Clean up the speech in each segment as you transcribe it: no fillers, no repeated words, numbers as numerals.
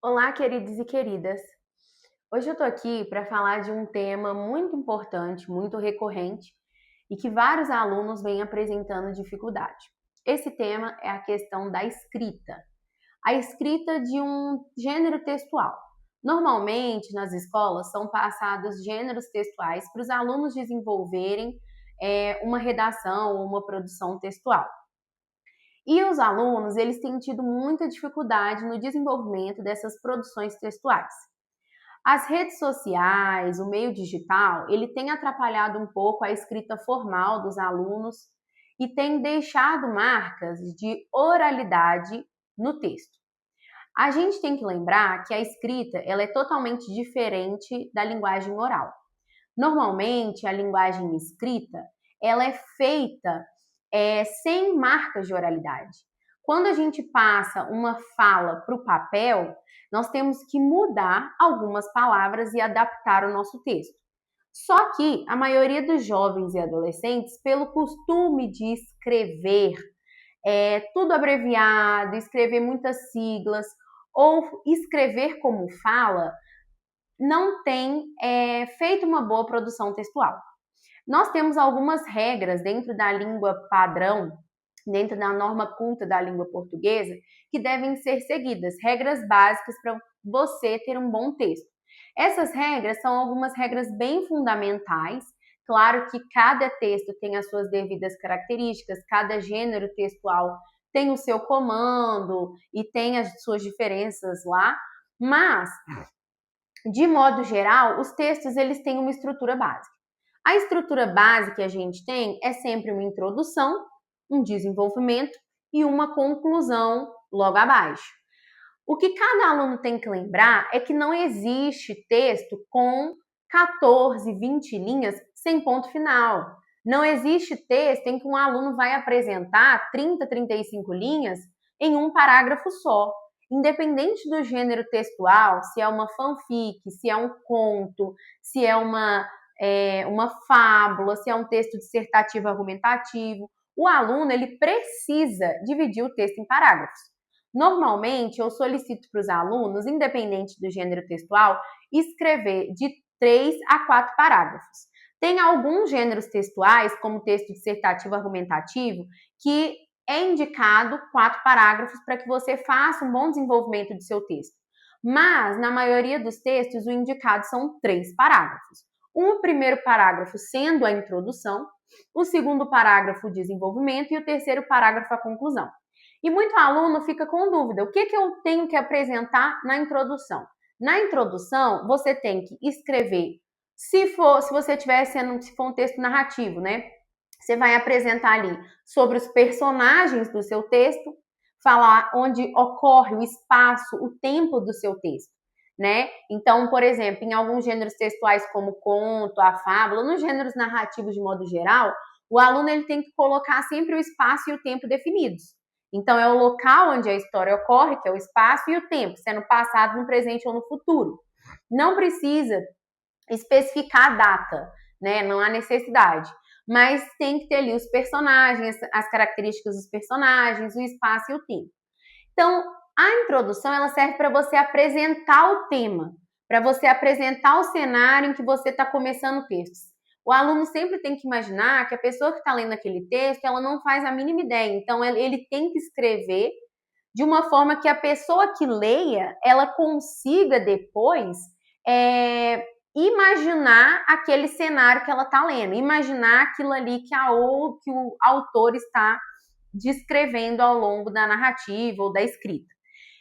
Olá, queridos e queridas. Hoje eu tô aqui para falar de um tema muito importante, muito recorrente e que vários alunos vêm apresentando dificuldade. Esse tema é a questão da escrita. A escrita de um gênero textual. Normalmente, nas escolas, são passados gêneros textuais para os alunos desenvolverem uma redação ou uma produção textual. E os alunos, eles têm tido muita dificuldade no desenvolvimento dessas produções textuais. As redes sociais, o meio digital, ele tem atrapalhado um pouco a escrita formal dos alunos e tem deixado marcas de oralidade no texto. A gente tem que lembrar que a escrita ela é totalmente diferente da linguagem oral. Normalmente, a linguagem escrita ela é feita sem marcas de oralidade. Quando a gente passa uma fala para o papel, nós temos que mudar algumas palavras e adaptar o nosso texto. Só que a maioria dos jovens e adolescentes, pelo costume de escrever tudo abreviado, escrever muitas siglas ou escrever como fala, não tem feito uma boa produção textual. Nós temos algumas regras dentro da língua padrão, dentro da norma culta da língua portuguesa, que devem ser seguidas, regras básicas para você ter um bom texto. Essas regras são algumas regras bem fundamentais. Claro que cada texto tem as suas devidas características, cada gênero textual tem o seu comando e tem as suas diferenças lá, mas de modo geral, os textos eles têm uma estrutura básica. A estrutura básica que a gente tem é sempre uma introdução, um desenvolvimento e uma conclusão logo abaixo. O que cada aluno tem que lembrar é que não existe texto com 14, 20 linhas sem ponto final. Não existe texto em que um aluno vai apresentar 30, 35 linhas em um parágrafo só. Independente do gênero textual, se é uma fanfic, se é um conto, se é uma fábula, se é um texto dissertativo argumentativo, o aluno ele precisa dividir o texto em parágrafos. Normalmente, eu solicito para os alunos, independente do gênero textual, escrever de 3 a 4 parágrafos. Tem alguns gêneros textuais, como texto dissertativo argumentativo, que é indicado 4 parágrafos para que você faça um bom desenvolvimento do seu texto. Mas, na maioria dos textos, o indicado são 3 parágrafos. O primeiro parágrafo sendo a introdução, o segundo parágrafo o desenvolvimento e o terceiro parágrafo a conclusão. E muito aluno fica com dúvida, o que eu tenho que apresentar na introdução? Na introdução, você tem que escrever, se for um texto narrativo, né? Você vai apresentar ali sobre os personagens do seu texto, falar onde ocorre o espaço, o tempo do seu texto, né? Então, por exemplo, em alguns gêneros textuais como o conto, a fábula, nos gêneros narrativos de modo geral, o aluno ele tem que colocar sempre o espaço e o tempo definidos. Então, é o local onde a história ocorre, que é o espaço, e o tempo, se é no passado, no presente ou no futuro. Não precisa especificar a data, né? Não há necessidade. Mas tem que ter ali os personagens, as características dos personagens, o espaço e o tempo. Então, a introdução ela serve para você apresentar o tema, para você apresentar o cenário em que você está começando o texto. O aluno sempre tem que imaginar que a pessoa que está lendo aquele texto, ela não faz a mínima ideia. Então, ele tem que escrever de uma forma que a pessoa que leia, ela consiga depois imaginar aquele cenário que ela está lendo, imaginar aquilo ali que o autor está descrevendo ao longo da narrativa ou da escrita.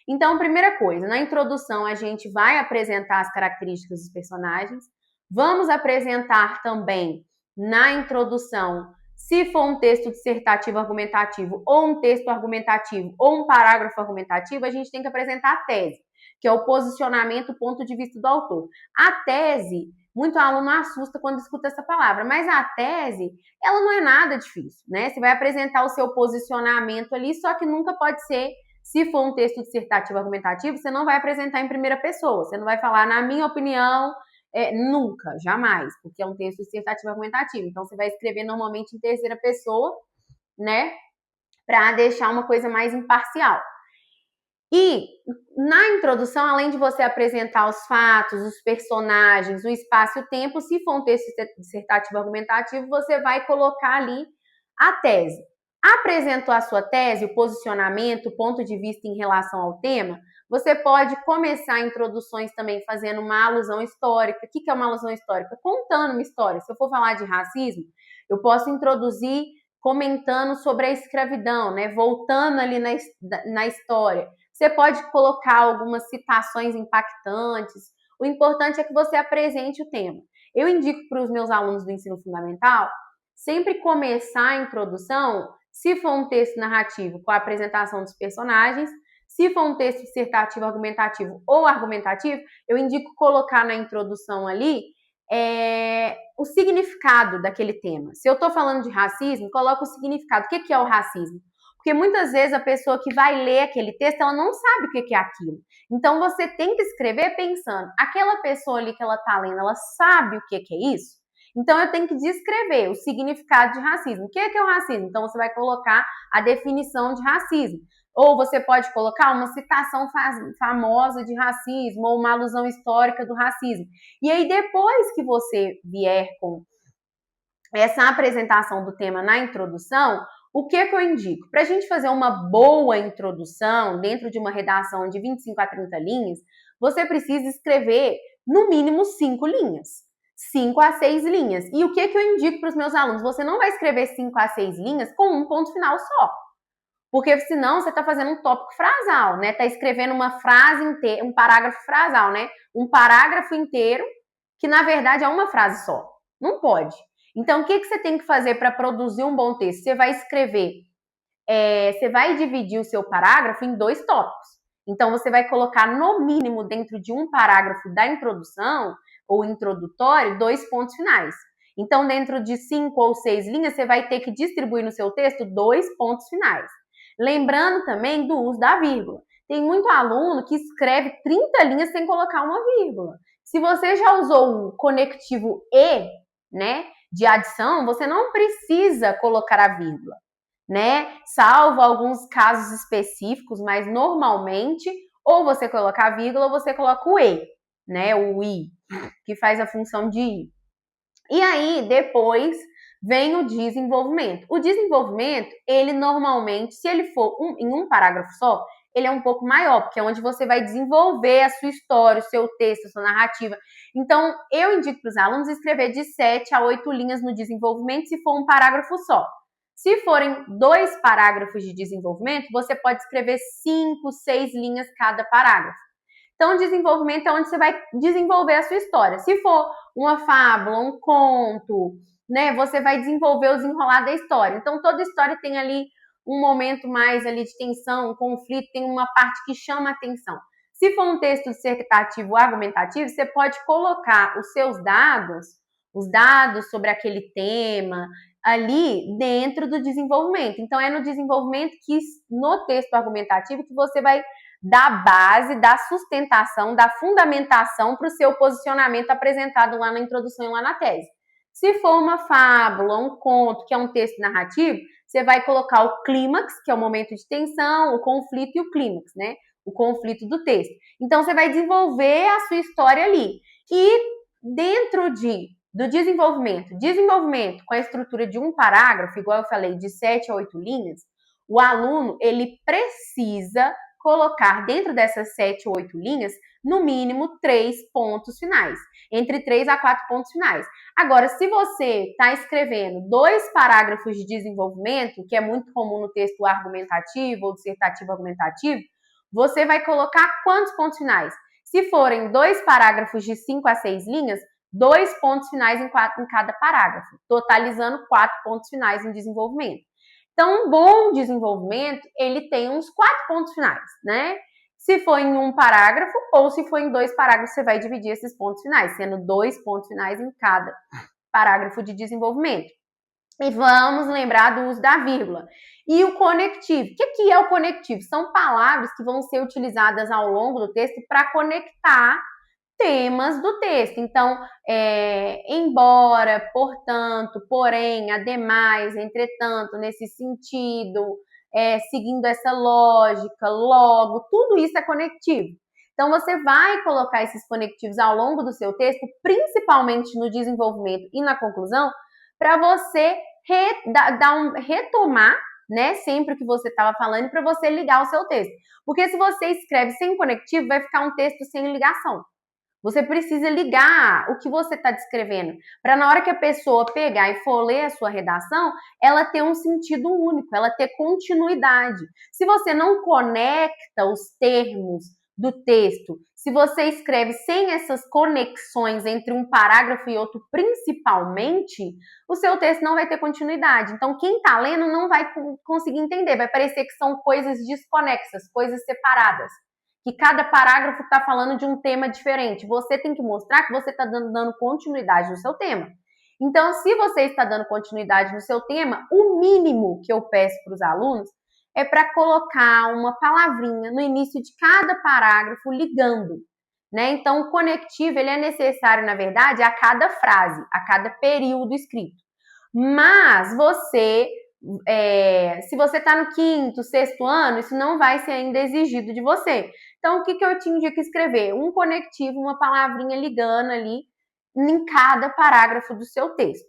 Então, primeira coisa, na introdução a gente vai apresentar as características dos personagens, vamos apresentar também na introdução, se for um texto dissertativo argumentativo ou um texto argumentativo ou um parágrafo argumentativo, a gente tem que apresentar a tese, que é o posicionamento, o ponto de vista do autor. A tese, muito aluno assusta quando escuta essa palavra, mas a tese, ela não é nada difícil, né? Você vai apresentar o seu posicionamento ali, só que nunca pode ser, se for um texto dissertativo argumentativo, você não vai apresentar em primeira pessoa, você não vai falar, na minha opinião, nunca, jamais, porque é um texto dissertativo argumentativo. Então, você vai escrever normalmente em terceira pessoa, né? Para deixar uma coisa mais imparcial. E na introdução, além de você apresentar os fatos, os personagens, o espaço e o tempo, se for um texto dissertativo argumentativo, você vai colocar ali a tese. Apresentou a sua tese, o posicionamento, o ponto de vista em relação ao tema, você pode começar introduções também fazendo uma alusão histórica. O que é uma alusão histórica? Contando uma história. Se eu for falar de racismo, eu posso introduzir comentando sobre a escravidão, né? Voltando ali na história. Você pode colocar algumas citações impactantes. O importante é que você apresente o tema. Eu indico para os meus alunos do ensino fundamental sempre começar a introdução, se for um texto narrativo, com a apresentação dos personagens. Se for um texto dissertativo, argumentativo ou argumentativo, eu indico colocar na introdução ali o significado daquele tema. Se eu estou falando de racismo, coloca o significado. O que é o racismo? Porque muitas vezes a pessoa que vai ler aquele texto, ela não sabe o que é aquilo. Então, você tem que escrever pensando, aquela pessoa ali que ela está lendo, ela sabe o que é isso? Então, eu tenho que descrever o significado de racismo. O que é o racismo? Então, você vai colocar a definição de racismo. Ou você pode colocar uma citação famosa de racismo ou uma alusão histórica do racismo. E aí, depois que você vier com essa apresentação do tema na introdução, o que eu indico? Para a gente fazer uma boa introdução dentro de uma redação de 25 a 30 linhas, você precisa escrever no mínimo 5 linhas. 5 a 6 linhas. E o que eu indico para os meus alunos? Você não vai escrever 5 a 6 linhas com um ponto final só. Porque senão você está fazendo um tópico frasal, né? Está escrevendo uma frase inteira, um parágrafo frasal, né? Um parágrafo inteiro que na verdade é uma frase só. Não pode. Então, o que você tem que fazer para produzir um bom texto? Você vai escrever, você vai dividir o seu parágrafo em 2 tópicos. Então, você vai colocar no mínimo dentro de um parágrafo da introdução ou introdutório 2 pontos finais. Então, dentro de 5 ou 6 linhas, você vai ter que distribuir no seu texto 2 pontos finais. Lembrando também do uso da vírgula. Tem muito aluno que escreve 30 linhas sem colocar uma vírgula. Se você já usou o conectivo e, né, de adição, você não precisa colocar a vírgula, né? Salvo alguns casos específicos, mas normalmente ou você coloca a vírgula ou você coloca o e, né? O i, que faz a função de i. E aí, depois vem o desenvolvimento. O desenvolvimento, ele normalmente, se ele for em um parágrafo só, ele é um pouco maior, porque é onde você vai desenvolver a sua história, o seu texto, a sua narrativa. Então, eu indico para os alunos escrever de 7 a 8 linhas no desenvolvimento, se for um parágrafo só. Se forem 2 parágrafos de desenvolvimento, você pode escrever 5, 6 linhas cada parágrafo. Então, desenvolvimento é onde você vai desenvolver a sua história. Se for uma fábula, um conto, né, você vai desenvolver o desenrolar da história. Então, toda história tem ali um momento mais ali de tensão, um conflito, tem uma parte que chama a atenção. Se for um texto dissertativo argumentativo, você pode colocar os seus dados, os dados sobre aquele tema, ali dentro do desenvolvimento. Então, é no desenvolvimento que, no texto argumentativo, que você vai dar base, dar sustentação, dar fundamentação para o seu posicionamento apresentado lá na introdução e lá na tese. Se for uma fábula, um conto, que é um texto narrativo, você vai colocar o clímax, que é o momento de tensão, o conflito e o clímax, né? O conflito do texto. Então, você vai desenvolver a sua história ali. E dentro do desenvolvimento com a estrutura de um parágrafo, igual eu falei, de 7 a 8 linhas, o aluno, ele precisa colocar dentro dessas 7 ou 8 linhas, no mínimo 3 pontos finais. Entre 3 a 4 pontos finais. Agora, se você está escrevendo 2 parágrafos de desenvolvimento, que é muito comum no texto argumentativo ou dissertativo argumentativo, você vai colocar quantos pontos finais? Se forem 2 parágrafos de 5 a 6 linhas, 2 pontos finais em cada parágrafo, totalizando 4 pontos finais em desenvolvimento. Então, um bom desenvolvimento, ele tem uns 4 pontos finais, né? Se for em um parágrafo ou se for em 2 parágrafos, você vai dividir esses pontos finais, sendo 2 pontos finais em cada parágrafo de desenvolvimento. E vamos lembrar do uso da vírgula. E o conectivo. O que é o conectivo? São palavras que vão ser utilizadas ao longo do texto para conectar temas do texto. Então, embora, portanto, porém, ademais, entretanto, nesse sentido, seguindo essa lógica, logo, tudo isso é conectivo. Então, você vai colocar esses conectivos ao longo do seu texto, principalmente no desenvolvimento e na conclusão, para você retomar, né, sempre o que você estava falando, para você ligar o seu texto. Porque se você escreve sem conectivo, vai ficar um texto sem ligação. Você precisa ligar o que você está descrevendo, para na hora que a pessoa pegar e for ler a sua redação, ela ter um sentido único, ela ter continuidade. Se você não conecta os termos do texto, se você escreve sem essas conexões entre um parágrafo e outro, principalmente, o seu texto não vai ter continuidade. Então, quem está lendo não vai conseguir entender, vai parecer que são coisas desconexas, coisas separadas. Que cada parágrafo está falando de um tema diferente. Você tem que mostrar que você está dando continuidade no seu tema. Então, se você está dando continuidade no seu tema, o mínimo que eu peço para os alunos é para colocar uma palavrinha no início de cada parágrafo ligando, né? Então, o conectivo ele é necessário, na verdade, a cada frase, a cada período escrito. Mas você, se você está no 5º, 6º ano, isso não vai ser ainda exigido de você. Então, o que eu tinha que escrever? Um conectivo, uma palavrinha ligando ali em cada parágrafo do seu texto.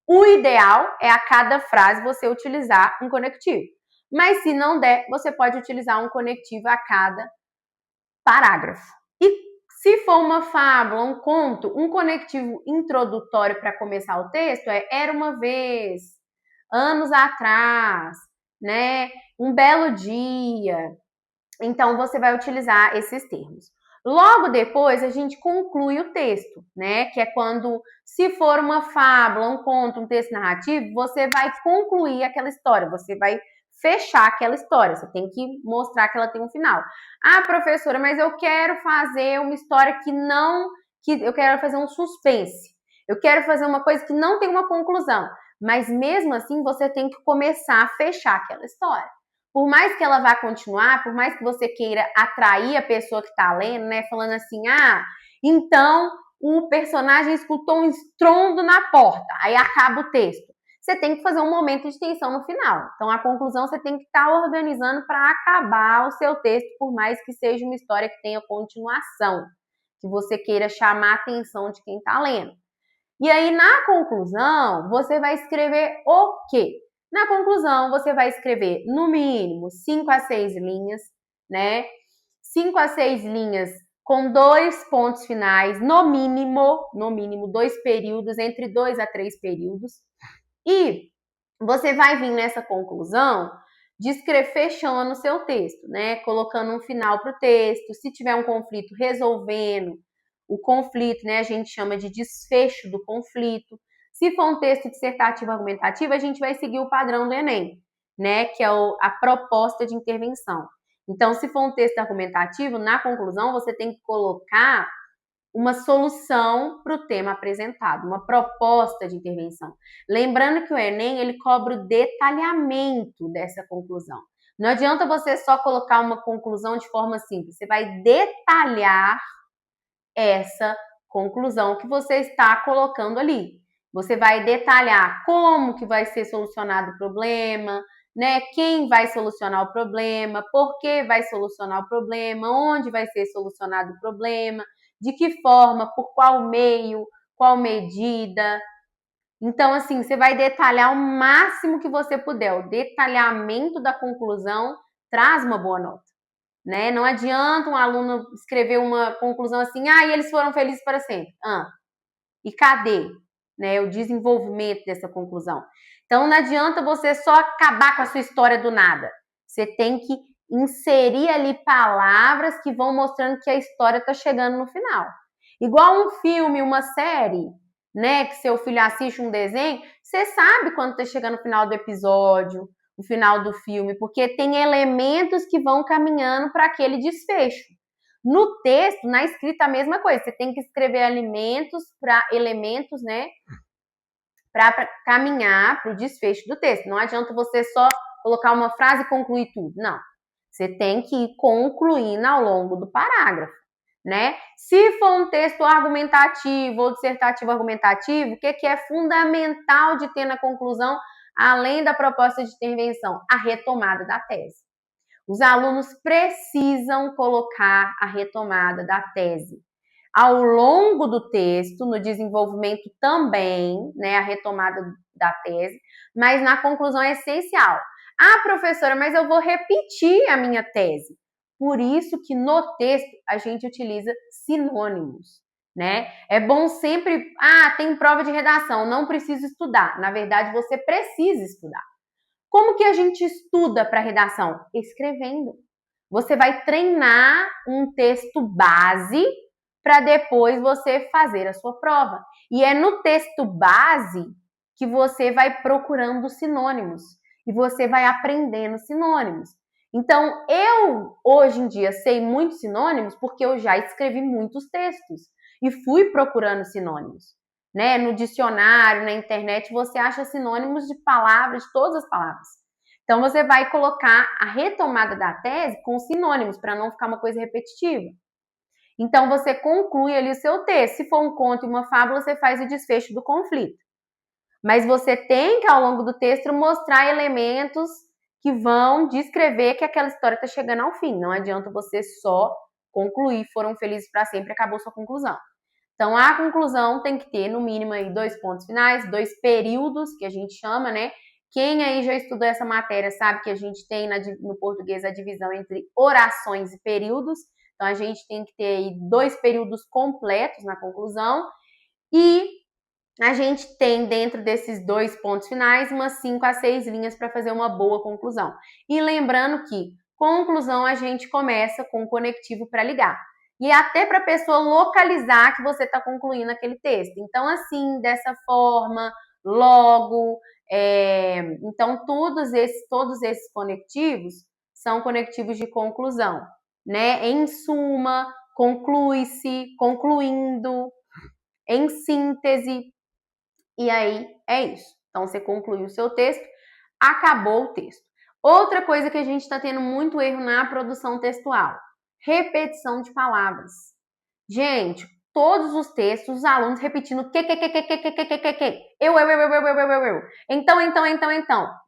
O ideal é a cada frase você utilizar um conectivo. Mas se não der, você pode utilizar um conectivo a cada parágrafo. E se for uma fábula, um conto, um conectivo introdutório para começar o texto era uma vez, anos atrás, né? Um belo dia. Então, você vai utilizar esses termos. Logo depois, a gente conclui o texto, né? Que é quando, se for uma fábula, um conto, um texto narrativo, você vai concluir aquela história, você vai fechar aquela história, você tem que mostrar que ela tem um final. Ah, professora, mas eu quero fazer uma história eu quero fazer um suspense, eu quero fazer uma coisa que não tem uma conclusão, mas mesmo assim você tem que começar a fechar aquela história. Por mais que ela vá continuar, por mais que você queira atrair a pessoa que está lendo, né? Falando assim, então o personagem escutou um estrondo na porta, aí acaba o texto. Você tem que fazer um momento de tensão no final. Então, a conclusão você tem que estar organizando para acabar o seu texto, por mais que seja uma história que tenha continuação, que você queira chamar a atenção de quem está lendo. E aí, na conclusão, você vai escrever o quê? Na conclusão, você vai escrever, no mínimo, 5 a 6 linhas, né? 5 a 6 linhas com 2 pontos finais, no mínimo 2 períodos, entre 2 a 3 períodos. E você vai vir nessa conclusão de escrever fechando o seu texto, né? Colocando um final para o texto. Se tiver um conflito, resolvendo o conflito, né? A gente chama de desfecho do conflito. Se for um texto dissertativo argumentativo, a gente vai seguir o padrão do Enem, né? Que é a proposta de intervenção. Então, se for um texto argumentativo, na conclusão, você tem que colocar uma solução para o tema apresentado, uma proposta de intervenção. Lembrando que o Enem, ele cobra o detalhamento dessa conclusão. Não adianta você só colocar uma conclusão de forma simples, você vai detalhar essa conclusão que você está colocando ali. Você vai detalhar como que vai ser solucionado o problema, né? Quem vai solucionar o problema, por que vai solucionar o problema, onde vai ser solucionado o problema, de que forma, por qual meio, qual medida. Então, assim, você vai detalhar o máximo que você puder. O detalhamento da conclusão traz uma boa nota, né? Não adianta um aluno escrever uma conclusão assim, e eles foram felizes para sempre. E cadê, né, o desenvolvimento dessa conclusão? Então, não adianta você só acabar com a sua história do nada. Você tem que inserir ali palavras que vão mostrando que a história está chegando no final. Igual um filme, uma série, né, que seu filho assiste um desenho, você sabe quando está chegando no final do episódio, no final do filme, porque tem elementos que vão caminhando para aquele desfecho. No texto, na escrita, a mesma coisa. Você tem que escrever elementos, né, para caminhar para o desfecho do texto. Não adianta você só colocar uma frase e concluir tudo. Não. Você tem que ir concluindo ao longo do parágrafo, né? Se for um texto argumentativo ou dissertativo argumentativo, o que é fundamental de ter na conclusão? além da proposta de intervenção, a retomada da tese. Os alunos precisam colocar a retomada da tese ao longo do texto, no desenvolvimento também, né, a retomada da tese, mas na conclusão é essencial. Ah, professora, mas eu vou repetir a minha tese. Por isso que no texto a gente utiliza sinônimos, né? É bom sempre, tem prova de redação, não preciso estudar. Na verdade, você precisa estudar. Como que a gente estuda para redação? Escrevendo. Você vai treinar um texto base para depois você fazer a sua prova. E é no texto base que você vai procurando sinônimos e você vai aprendendo sinônimos. Então, eu hoje em dia sei muitos sinônimos porque eu já escrevi muitos textos e fui procurando sinônimos. Né? No dicionário, na internet, você acha sinônimos de palavras, de todas as palavras. Então, você vai colocar a retomada da tese com sinônimos, para não ficar uma coisa repetitiva. Então, você conclui ali o seu texto. Se for um conto e uma fábula, você faz o desfecho do conflito. Mas você tem que, ao longo do texto, mostrar elementos que vão descrever que aquela história está chegando ao fim. Não adianta você só concluir, foram felizes para sempre, acabou sua conclusão. Então, a conclusão tem que ter, no mínimo, aí 2 pontos finais, 2 períodos, que a gente chama, né? Quem aí já estudou essa matéria sabe que a gente tem no português a divisão entre orações e períodos. Então, a gente tem que ter aí 2 períodos completos na conclusão. E a gente tem, dentro desses 2 pontos finais, umas 5 a 6 linhas para fazer uma boa conclusão. E lembrando que, conclusão, a gente começa com o conectivo para ligar. E até para a pessoa localizar que você está concluindo aquele texto. Então, assim, dessa forma, logo. Então, todos esses conectivos são conectivos de conclusão, né? Em suma, conclui-se, concluindo, em síntese. E aí, é isso. Então, você concluiu o seu texto, acabou o texto. Outra coisa que a gente está tendo muito erro na produção textual. Repetição de palavras. Gente, todos os textos, os alunos repetindo que, eu. Então.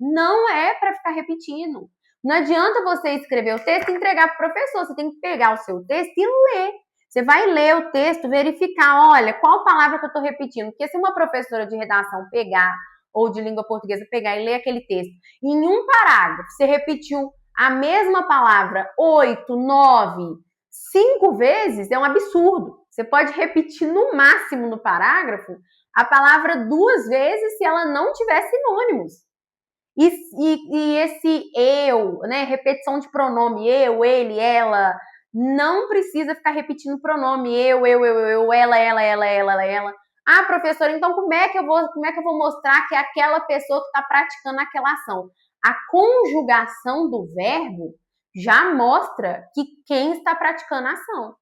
Não é para ficar repetindo. Não adianta você escrever o texto e entregar para o professor. Você tem que pegar o seu texto e ler. Você vai ler o texto, verificar, olha, qual palavra que eu estou repetindo. Porque se uma professora de redação pegar, ou de língua portuguesa pegar e ler aquele texto, em um parágrafo, você repetiu a mesma palavra 8, 9, 5 vezes, é um absurdo. Você pode repetir no máximo no parágrafo a palavra 2 vezes se ela não tiver sinônimos. E esse eu, né, repetição de pronome, eu, ele, ela, não precisa ficar repetindo pronome, eu, ela. Ah, professora, então como é que eu vou mostrar que é aquela pessoa que está praticando aquela ação? A conjugação do verbo já mostra que quem está praticando a ação.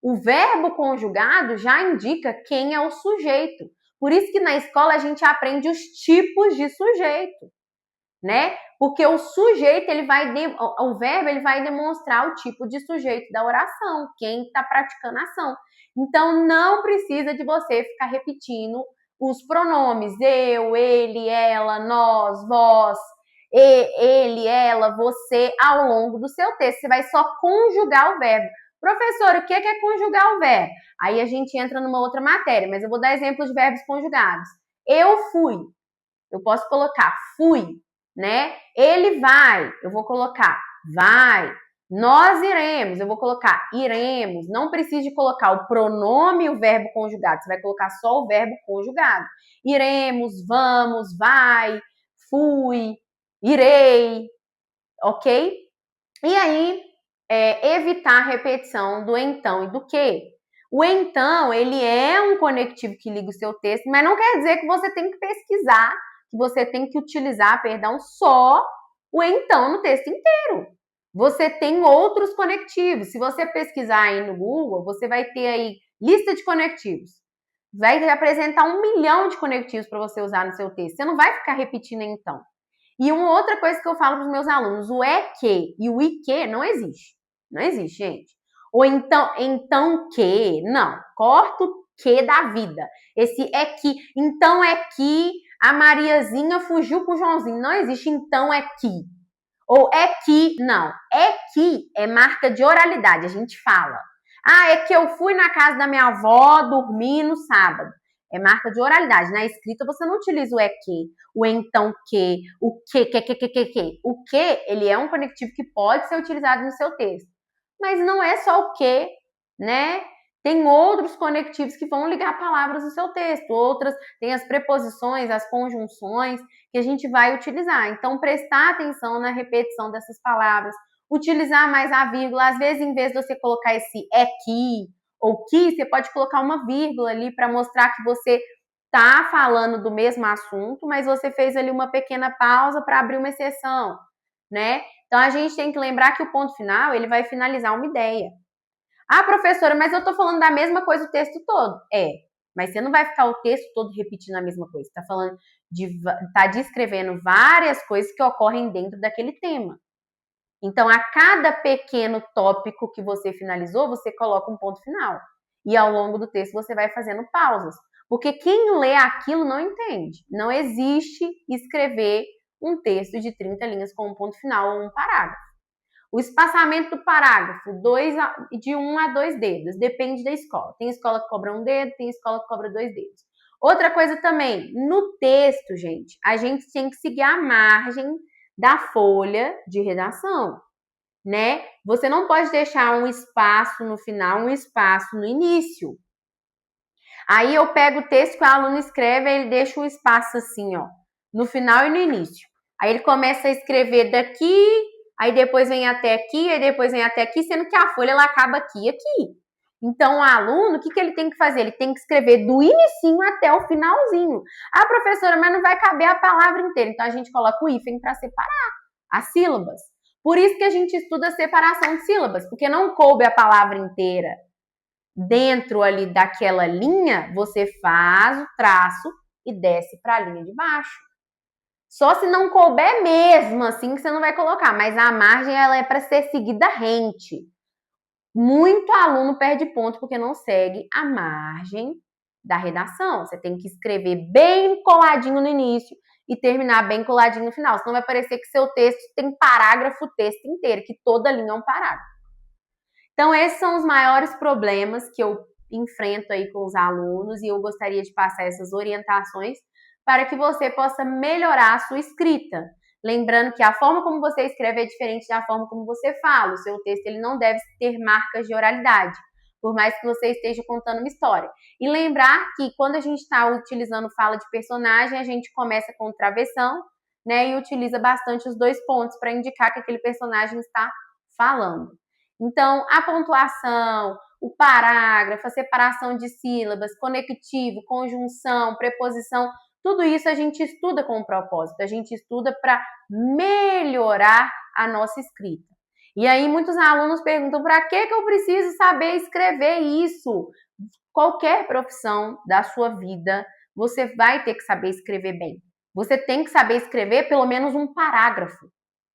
O verbo conjugado já indica quem é o sujeito. Por isso que na escola a gente aprende os tipos de sujeito, né? Porque o sujeito, o verbo, ele vai demonstrar o tipo de sujeito da oração, quem está praticando a ação. Então, não precisa de você ficar repetindo os pronomes eu, ele, ela, nós, vós, ele, ela, você, ao longo do seu texto. Você vai só conjugar o verbo. Professor, o que é conjugar o verbo? Aí a gente entra numa outra matéria, mas eu vou dar exemplos de verbos conjugados. Eu fui. Eu posso colocar fui, né? Ele vai. Eu vou colocar vai. Nós iremos. Eu vou colocar iremos. Não precisa de colocar o pronome e o verbo conjugado. Você vai colocar só o verbo conjugado. Iremos, vamos, vai, fui, irei. Ok? E aí, evitar a repetição do então e do que. O então, ele é um conectivo que liga o seu texto, mas não quer dizer que você tem que pesquisar, que você tem que utilizar, só o então no texto inteiro. Você tem outros conectivos. Se você pesquisar aí no Google, você vai ter aí lista de conectivos. Vai apresentar 1 milhão de conectivos para você usar no seu texto. Você não vai ficar repetindo então. E uma outra coisa que eu falo para os meus alunos, o é que e o e que não existe. Não existe, gente. Ou então que, não. Corta o que da vida. Esse é que, então é que, A Mariazinha fugiu com o Joãozinho. Não existe então é que. Ou é que, não. É que é marca de oralidade, a gente fala. Ah, é que eu fui na casa da minha avó dormir no sábado. É marca de oralidade. Na escrita você não utiliza o é que, o então que, o que. O que, ele é um conectivo que pode ser utilizado no seu texto. Mas não é só o que, né? Tem outros conectivos que vão ligar palavras no seu texto. Outras, tem as preposições, as conjunções que a gente vai utilizar. Então, prestar atenção na repetição dessas palavras. Utilizar mais a vírgula. Às vezes, em vez de você colocar esse é que ou que, você pode colocar uma vírgula ali para mostrar que você está falando do mesmo assunto, mas você fez ali uma pequena pausa para abrir uma exceção, né? Então, a gente tem que lembrar que o ponto final, ele vai finalizar uma ideia. Ah, professora, mas eu tô falando da mesma coisa o texto todo. É, mas você não vai ficar o texto todo repetindo a mesma coisa. Tá falando tá descrevendo várias coisas que ocorrem dentro daquele tema. Então, a cada pequeno tópico que você finalizou, você coloca um ponto final. E ao longo do texto você vai fazendo pausas. Porque quem lê aquilo não entende. Não existe escrever um texto de 30 linhas com um ponto final ou um parágrafo. O espaçamento do parágrafo, de 1 a 2 dedos, depende da escola. Tem escola que cobra 1 dedo, tem escola que cobra 2 dedos. Outra coisa também, no texto, gente, a gente tem que seguir a margem da folha de redação, né? Você não pode deixar um espaço no final, um espaço no início. Aí eu pego o texto que o aluno escreve, ele deixa o espaço assim, ó, no final e no início. Aí ele começa a escrever daqui, aí depois vem até aqui, aí depois vem até aqui, sendo que a folha ela acaba aqui e aqui. Então, o aluno, o que ele tem que fazer? Ele tem que escrever do inicinho até o finalzinho. Ah, professora, mas não vai caber a palavra inteira. Então, a gente coloca o hífen para separar as sílabas. Por isso que a gente estuda a separação de sílabas, porque não coube a palavra inteira dentro ali daquela linha, você faz o traço e desce para a linha de baixo. Só se não couber mesmo, assim, que você não vai colocar. Mas a margem, ela é para ser seguida rente. Muito aluno perde ponto porque não segue a margem da redação. Você tem que escrever bem coladinho no início e terminar bem coladinho no final. Senão vai parecer que seu texto tem parágrafo o texto inteiro, que toda linha é um parágrafo. Então, esses são os maiores problemas que eu enfrento aí com os alunos e eu gostaria de passar essas orientações para que você possa melhorar a sua escrita. Lembrando que a forma como você escreve é diferente da forma como você fala. O seu texto ele não deve ter marcas de oralidade, por mais que você esteja contando uma história. E lembrar que quando a gente está utilizando fala de personagem, a gente começa com travessão, né, e utiliza bastante os 2 pontos para indicar que aquele personagem está falando. Então, a pontuação, o parágrafo, a separação de sílabas, conectivo, conjunção, preposição, tudo isso a gente estuda com um propósito, a gente estuda para melhorar a nossa escrita. E aí muitos alunos perguntam, para que eu preciso saber escrever isso? Qualquer profissão da sua vida, você vai ter que saber escrever bem. Você tem que saber escrever pelo menos um parágrafo,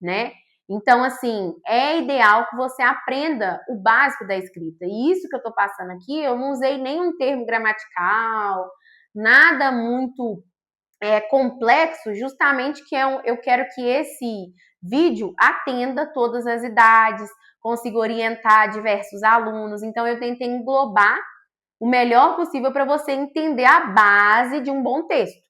né? Então, assim, é ideal que você aprenda o básico da escrita. E isso que eu estou passando aqui, eu não usei nenhum termo gramatical, nada muito complexo, justamente que eu quero que esse vídeo atenda todas as idades, consiga orientar diversos alunos. Então, eu tentei englobar o melhor possível para você entender a base de um bom texto.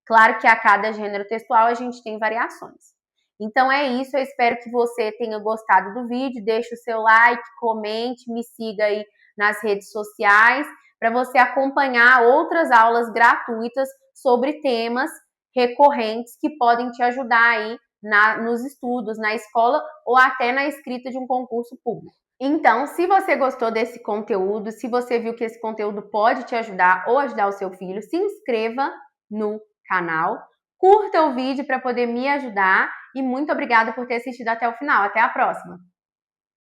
Claro que a cada gênero textual a gente tem variações. Então é isso, eu espero que você tenha gostado do vídeo, deixe o seu like, comente, me siga aí nas redes sociais para você acompanhar outras aulas gratuitas sobre temas recorrentes que podem te ajudar aí nos estudos, na escola ou até na escrita de um concurso público. Então, se você gostou desse conteúdo, se você viu que esse conteúdo pode te ajudar ou ajudar o seu filho, se inscreva no canal, curta o vídeo para poder me ajudar e muito obrigada por ter assistido até o final. Até a próxima!